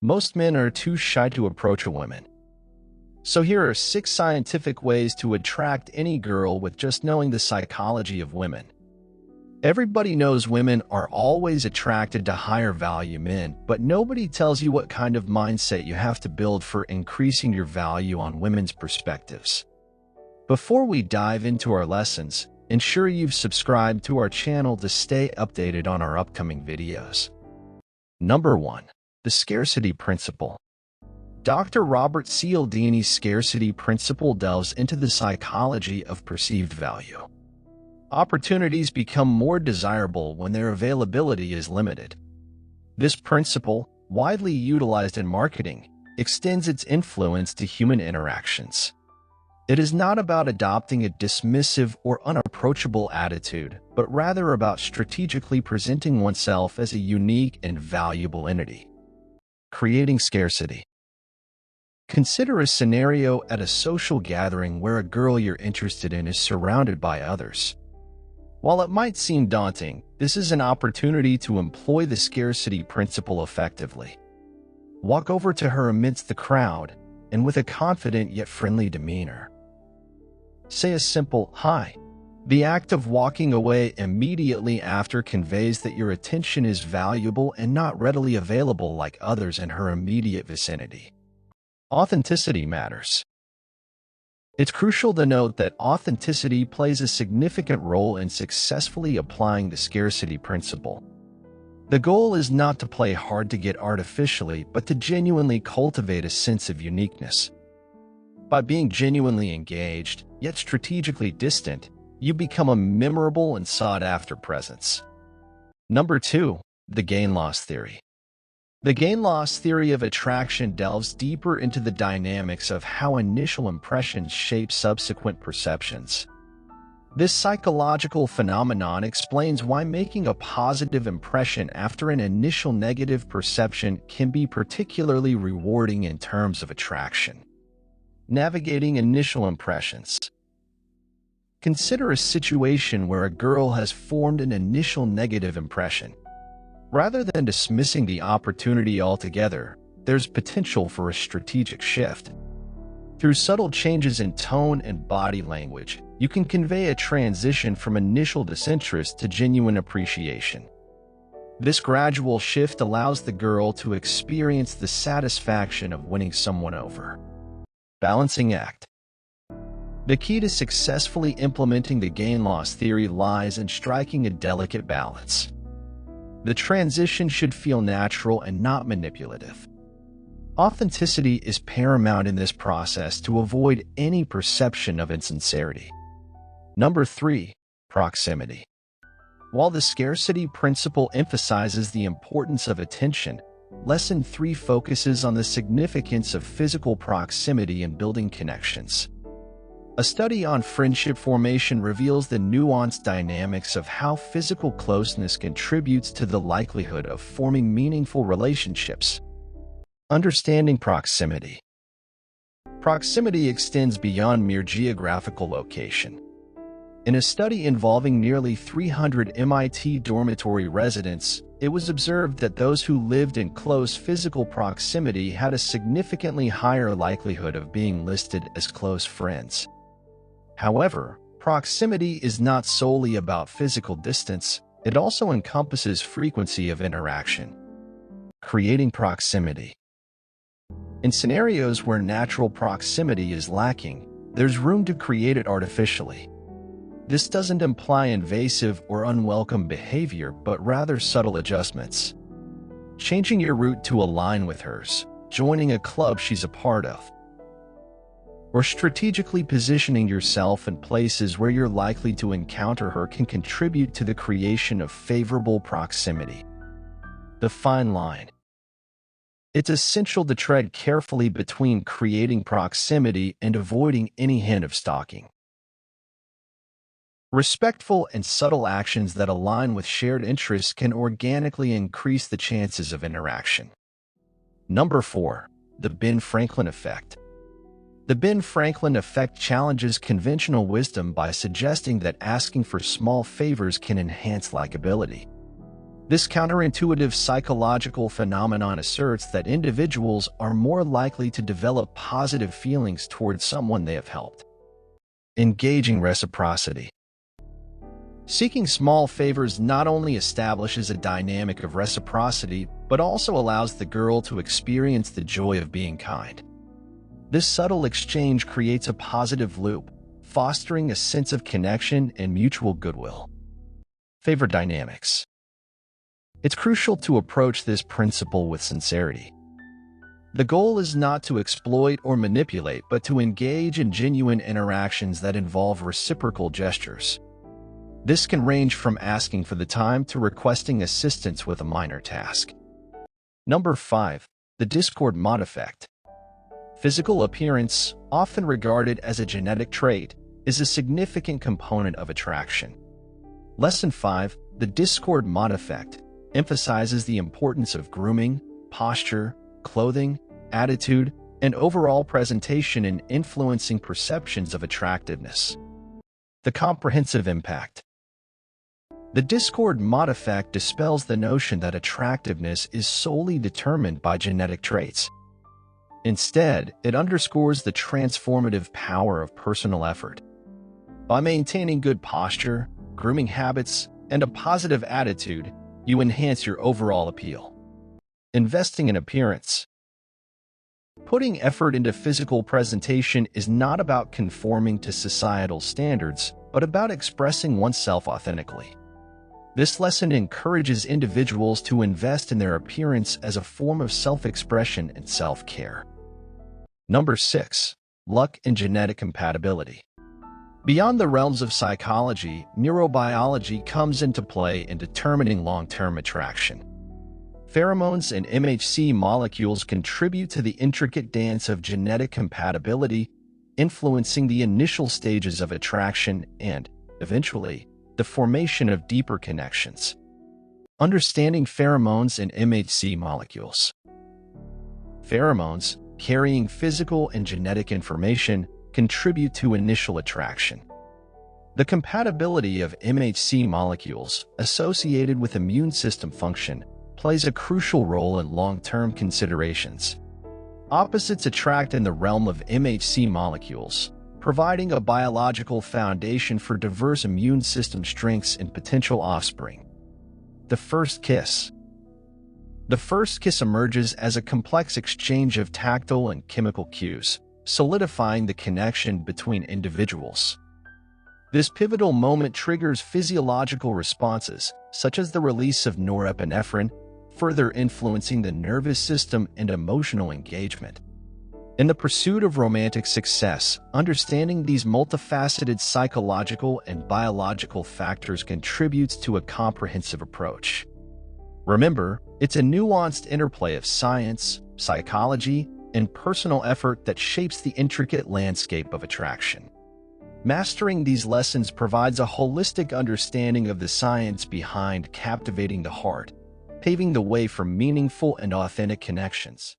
Most men are too shy to approach a woman. So here are 6 scientific ways to attract any girl with just knowing the psychology of women. Everybody knows women are always attracted to higher value men, but nobody tells you what kind of mindset you have to build for increasing your value on women's perspectives. Before we dive into our lessons, ensure you've subscribed to our channel to stay updated on our upcoming videos. Number 1. The scarcity principle. Dr. Robert Cialdini's scarcity principle delves into the psychology of perceived value. Opportunities become more desirable when their availability is limited. This principle, widely utilized in marketing, extends its influence to human interactions. It is not about adopting a dismissive or unapproachable attitude, but rather about strategically presenting oneself as a unique and valuable entity. Creating scarcity. Consider a scenario at a social gathering where a girl you're interested in is surrounded by others. While it might seem daunting, this is an opportunity to employ the scarcity principle effectively. Walk over to her amidst the crowd, and with a confident yet friendly demeanor, say a simple, "Hi." The act of walking away immediately after conveys that your attention is valuable and not readily available like others in her immediate vicinity. Authenticity matters. It's crucial to note that authenticity plays a significant role in successfully applying the scarcity principle. The goal is not to play hard to get artificially, but to genuinely cultivate a sense of uniqueness. By being genuinely engaged, yet strategically distant, you become a memorable and sought-after presence. Number 2. The gain-loss theory. The gain-loss theory of attraction delves deeper into the dynamics of how initial impressions shape subsequent perceptions. This psychological phenomenon explains why making a positive impression after an initial negative perception can be particularly rewarding in terms of attraction. Navigating initial impressions. Consider a situation where a girl has formed an initial negative impression. Rather than dismissing the opportunity altogether, there's potential for a strategic shift. Through subtle changes in tone and body language, you can convey a transition from initial disinterest to genuine appreciation. This gradual shift allows the girl to experience the satisfaction of winning someone over. Balancing act. The key to successfully implementing the gain-loss theory lies in striking a delicate balance. The transition should feel natural and not manipulative. Authenticity is paramount in this process to avoid any perception of insincerity. Number 3. Proximity. While the scarcity principle emphasizes the importance of attention, Lesson 3 focuses on the significance of physical proximity in building connections. A study on friendship formation reveals the nuanced dynamics of how physical closeness contributes to the likelihood of forming meaningful relationships. Understanding proximity. Proximity extends beyond mere geographical location. In a study involving nearly 300 MIT dormitory residents, it was observed that those who lived in close physical proximity had a significantly higher likelihood of being listed as close friends. However, proximity is not solely about physical distance, it also encompasses frequency of interaction. Creating proximity. In scenarios where natural proximity is lacking, there's room to create it artificially. This doesn't imply invasive or unwelcome behavior, but rather subtle adjustments. Changing your route to align with hers, joining a club she's a part of, or strategically positioning yourself in places where you're likely to encounter her can contribute to the creation of favorable proximity. The fine line. It's essential to tread carefully between creating proximity and avoiding any hint of stalking. Respectful and subtle actions that align with shared interests can organically increase the chances of interaction. Number 4. The Ben Franklin effect. The Ben Franklin effect challenges conventional wisdom by suggesting that asking for small favors can enhance likability. This counterintuitive psychological phenomenon asserts that individuals are more likely to develop positive feelings towards someone they have helped. Engaging reciprocity. Seeking small favors not only establishes a dynamic of reciprocity, but also allows the girl to experience the joy of being kind. This subtle exchange creates a positive loop, fostering a sense of connection and mutual goodwill. Favor dynamics. It's crucial to approach this principle with sincerity. The goal is not to exploit or manipulate, but to engage in genuine interactions that involve reciprocal gestures. This can range from asking for the time to requesting assistance with a minor task. Number 5. The Discord mod effect. Physical appearance, often regarded as a genetic trait, is a significant component of attraction. Lesson 5. The Discord mod effect emphasizes the importance of grooming, posture, clothing, attitude, and overall presentation in influencing perceptions of attractiveness. The comprehensive impact. The Discord mod effect dispels the notion that attractiveness is solely determined by genetic traits. Instead, it underscores the transformative power of personal effort. By maintaining good posture, grooming habits, and a positive attitude, you enhance your overall appeal. Investing in appearance. Putting effort into physical presentation is not about conforming to societal standards, but about expressing oneself authentically. This lesson encourages individuals to invest in their appearance as a form of self-expression and self-care. Number 6. Luck and genetic compatibility. Beyond the realms of psychology, neurobiology comes into play in determining long-term attraction. Pheromones and MHC molecules contribute to the intricate dance of genetic compatibility, influencing the initial stages of attraction and, eventually, the formation of deeper connections. Understanding pheromones and MHC molecules. Pheromones, carrying physical and genetic information, contribute to initial attraction. The compatibility of MHC molecules associated with immune system function plays a crucial role in long-term considerations. Opposites attract in the realm of MHC molecules, providing a biological foundation for diverse immune system strengths and potential offspring. The first kiss. The first kiss emerges as a complex exchange of tactile and chemical cues, solidifying the connection between individuals. This pivotal moment triggers physiological responses, such as the release of norepinephrine, further influencing the nervous system and emotional engagement. In the pursuit of romantic success, understanding these multifaceted psychological and biological factors contributes to a comprehensive approach. Remember, it's a nuanced interplay of science, psychology, and personal effort that shapes the intricate landscape of attraction. Mastering these lessons provides a holistic understanding of the science behind captivating the heart, paving the way for meaningful and authentic connections.